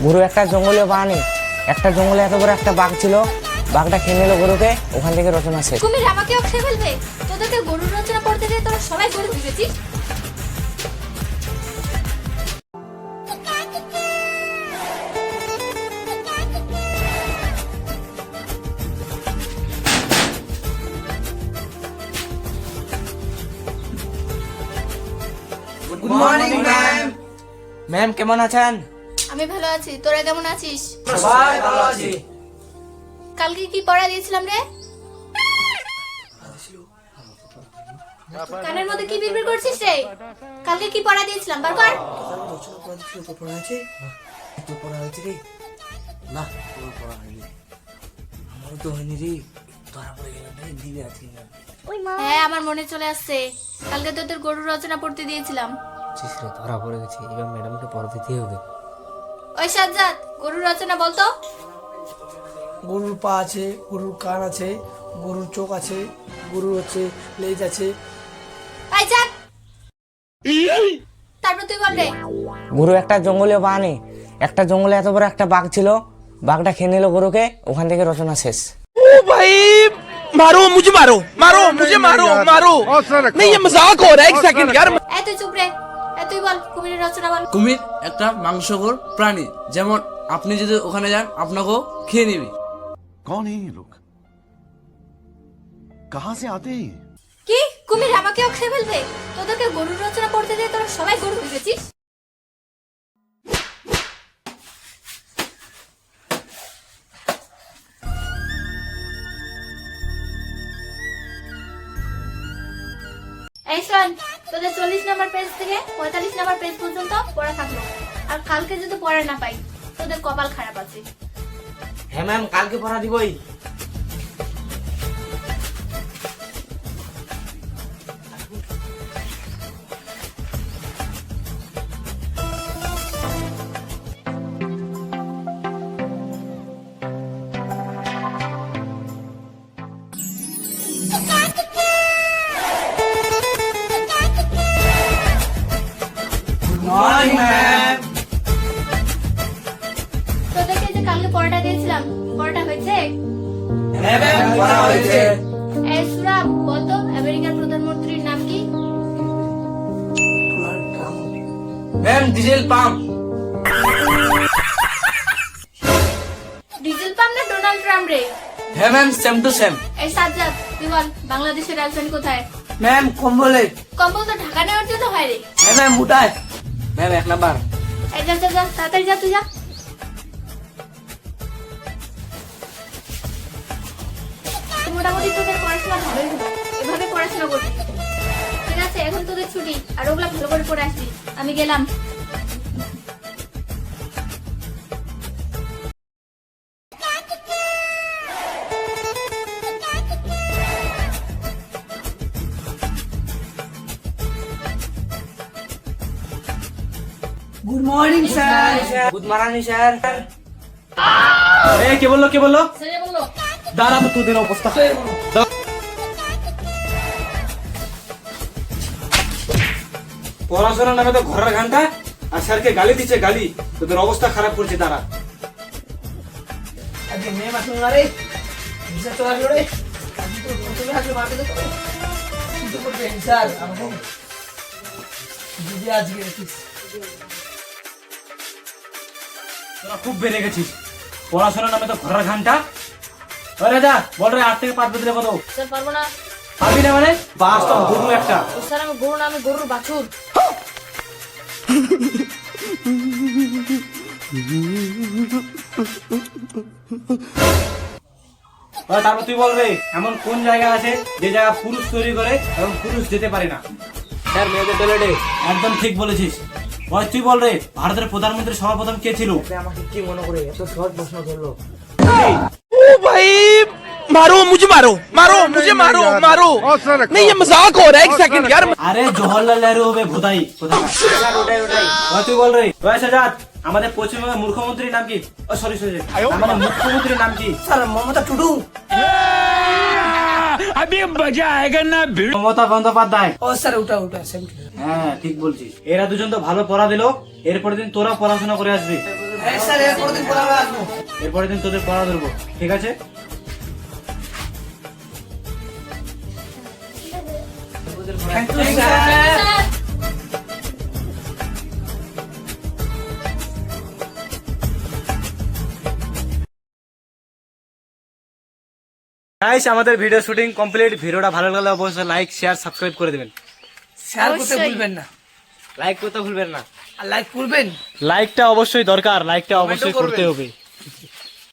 গরু একটা জঙ্গলে বানি, একটা জঙ্গলে এত বড় একটা বাঘ ছিল, বাঘটা খেয়ে নিল গরুকে, ওখান থেকে রচনা শেষ। কুমির আমাকেও খেয়ে ফেলবে? তোদেরকে গরুর রচনা পড়তে দিয়ে তোরা সবাই গরু ভেবেছিস। Good morning ma'am. ম্যাম কেমন আছেন? আমি ভালো আছি, তোরা কেমন আছিস? সবাই ভালো আছি। কালকে কি পড়া দিয়েছিলাম রে? কানের মধ্যে কি বিড়বিড় করছিস রে? কালকে কি পড়া দিয়েছিলাম বার কর। হ্যাঁ আমার মনে চলে আসছে, কালকে তোদের গরুর রচনা পড়তে দিয়েছিলাম। ধরা পড়ে গেছি, এবার ম্যাডামকে পড়া দিতে হবে। ওই সাজ্জাদ, গরুর রচনা বলতো। গরুর পা আছে, গরুর কান আছে, গরুর চোখ আছে, গরুর হচ্ছে লেজ আছে। আই যাক, তারপর তুই বল রে। গরু একটা জঙ্গলে বানি, একটা জঙ্গলে এত বড় একটা বাঘ ছিল, বাঘটা খেয়ে নিল গরুকে, ওখান থেকে রচনা শেষ। ओ भाई मारो मुझे, मारो मारो मुझे, मारो मारो। नहीं ये मजाक हो रहा है, एक सेकंड यार। এই তুই চুপ রে, এই তুই বল কুমিরের রচনা বল। কুমির একটা মাংসখোর প্রাণী, যেমন আপনি যদি ওখানে যান আপনাকেও খেয়ে নেবে। कौन है ये लोग? कहां से आते हैं? কি কুমির আমাকেও খেয়ে ফেলবে? তোদেরকে গরুর রচনা পড়তে দিয়ে তোরা সবাই গরু ভেবেছিস। এই শোন, তোদের 40 নম্বর পেজ থেকে 45 নম্বর পেজ পর্যন্ত পড়া থাকলো, আর কালকে যদি পড়া না পাই তোদের কপাল খারাপ আছে। হ্যাঁ ম্যাম, কালকে পড়া দিবই। তোদেরকে যে কালকে পড়াটা দিয়েছিলাম, পড়াটা হয়েছে? এই সুরাব, বলতো আমেরিকার প্রধানমন্ত্রীর নাম কি? Ma'am diesel pump. Diesel pump না ডোনাল্ড ট্রাম্প রে? হ্যাঁ ম্যাম, সেম টু সেম। এই সাজ্জাদ, তুই বল বাংলাদেশের রাজধানী কোথায়? ম্যাম কম্বলে। কম্বল তো ঢাকা নেওয়ার জন্য হয় রে। হ্যাঁ ম্যাম উঠায়। Ma'am 1 number. এই যা যা যা, তাড়াতাড়ি যা, তুই যা। মোটামুটি তোদের পড়াশোনা হবে, এভাবে পড়াশোনা করবি, ঠিক আছে? এখন তোদের ছুটি, আর ওগুলা ভালো করে পড়ে আসবি। আমি গেলাম। Good morning sir. Good morning sir. কে বললো, কে বললো? ছেলে বললো দাঁড়া তো, তোদের অবস্থা। পড়াশোনার নামে তো ঘরের ঘন্টা, আর স্যারকে গালি দিচ্ছে, গালি। তোদের অবস্থা খারাপ করছে। দাঁড়া। আজকে মেয়ে মাসুম না রে, ভিসা চলে আসলো রে। আজকে তো চলে আসলো মার্কেটে, তো কিন্তু করতে স্যার আমাকে দিদি আজকে রেখিস। তোরা খুব বেড়ে গেছিস। পড়াশোনার নামে তো ঘরের ঘন্টা। আরে যা বল রে, 8 থেকে 5 বেতনে কত? স্যার পারবো না। পাবি না মানে? বাস্তব গরু একটা। স্যার আমি গরু না, আমি গরুর বাছুর। তারপর তুই বল রে, এমন কোন জায়গা আছে যে জায়গা পুরুষ তৈরি করে এবং পুরুষ যেতে পারে না? স্যার মেয়েদের টয়লেটে। একদম ঠিক বলেছিস। বল তুই বল রে, ভারতের প্রধানমন্ত্রী সর্বপ্রথম কে ছিল? আমাকে কি মনে করে এত সহজ প্রশ্ন করলো? ओ भाई मारो मुझे, मारो मारो मुझे, मारो मारो। नहीं ये मजाक हो रहा है, एक सेकंड यार। अरे जवाहरलाल नेहरू হবে ভোদাই কোথাকার। স্যার ওটাই ওটাই। তুই বল রে, সাজাদ আমাদের পশ্চিমবঙ্গের মুখ্যমন্ত্রীর নাম কি? ও সরি সরি, আমাদের মুখ্যমন্ত্রীর নাম কি? স্যার মমতা টুডু। মমতা বন্দ্যোপাধ্যায়। ও স্যার ওটা ওটা সেম। হ্যাঁ ঠিক বলছিস। এরা দুজন তো ভালো পড়া দিল, এরপরের দিন তোরা পড়াশোনা করে আসবি। হ্যাঁ স্যার এরপর দিন পড়া আসবো। এরপরের দিন তোদের পড়া ধরবো, ঠিক আছে? Thank you sir. গাইস, আমাদের ভিডিও শুটিং কমপ্লিট। ভিডিওটা ভালো লাগলে অবশ্যই লাইক, শেয়ার, সাবস্ক্রাইব করে দিবেন। স্যার করতে অবশ্যই। ভুলবেন না। লাইক করতে ভুলবেন না। আর লাইক করবেন। লাইকটা অবশ্যই দরকার, লাইকটা অবশ্যই করবেন। করতে হবে।